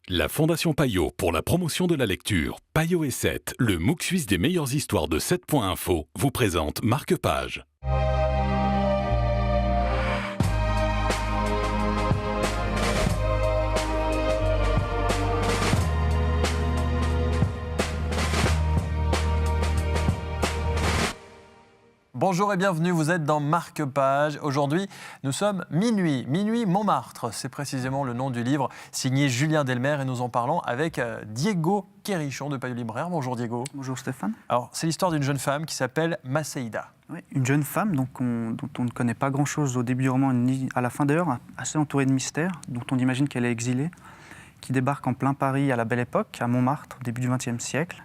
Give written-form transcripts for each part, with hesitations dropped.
La Fondation Payot pour la promotion de la lecture, Payot et 7, le MOOC suisse des meilleures histoires de 7.info, vous présente Marque-Page. Bonjour et bienvenue, vous êtes dans Marque-Page. Aujourd'hui, nous sommes Minuit Montmartre. C'est précisément le nom du livre signé Julien Delmer et nous en parlons avec Diego Quérichon de Payot Libraire. Bonjour Diego. Bonjour Stéphane. Alors, c'est l'histoire d'une jeune femme qui s'appelle Masséida. Oui, une jeune femme dont on ne connaît pas grand-chose au début du roman ni à la fin d'ailleurs, assez entourée de mystères, dont on imagine qu'elle est exilée, qui débarque en plein Paris à la Belle Époque, à Montmartre, au début du XXe siècle,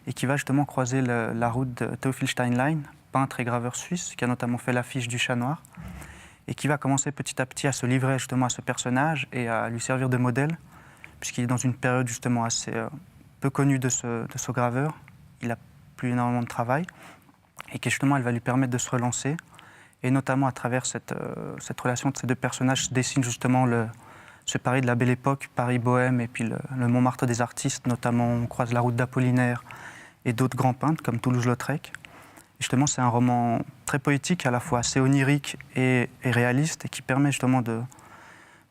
et qui va justement croiser la route de Théophile Steinlein, peintre et graveur suisse, qui a notamment fait l'affiche du Chat Noir, et qui va commencer petit à petit à se livrer justement à ce personnage et à lui servir de modèle, puisqu'il est dans une période justement assez peu connue de ce graveur. Il n'a plus énormément de travail, et que justement elle va lui permettre de se relancer, et notamment à travers cette relation de ces deux personnages se dessine justement ce Paris de la Belle Époque, Paris bohème, et puis le Montmartre des artistes, notamment on croise la route d'Apollinaire et d'autres grands peintres comme Toulouse-Lautrec. Justement, c'est un roman très poétique, à la fois assez onirique et réaliste, et qui permet justement de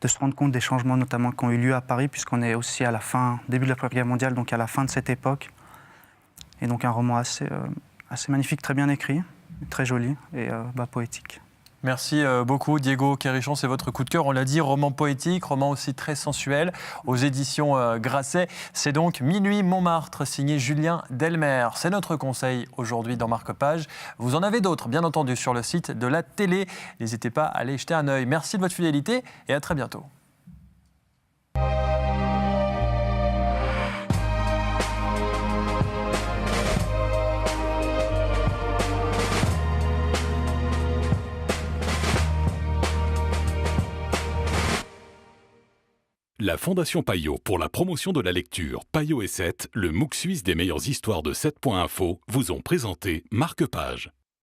se rendre compte des changements notamment qui ont eu lieu à Paris, puisqu'on est aussi à la fin, début de la Première Guerre mondiale, donc à la fin de cette époque. Et donc un roman assez magnifique, très bien écrit, très joli et poétique. Merci beaucoup Diego Quérichon, c'est votre coup de cœur. On l'a dit, roman poétique, roman aussi très sensuel, aux éditions Grasset. C'est donc Minuit Montmartre, signé Julien Delmer. C'est notre conseil aujourd'hui dans Marque-Page. Vous en avez d'autres, bien entendu, sur le site de la télé. N'hésitez pas à aller jeter un œil. Merci de votre fidélité et à très bientôt. La Fondation Payot pour la promotion de la lecture, Payot et 7, le MOOC suisse des meilleures histoires de 7.info, vous ont présenté Marque-Page.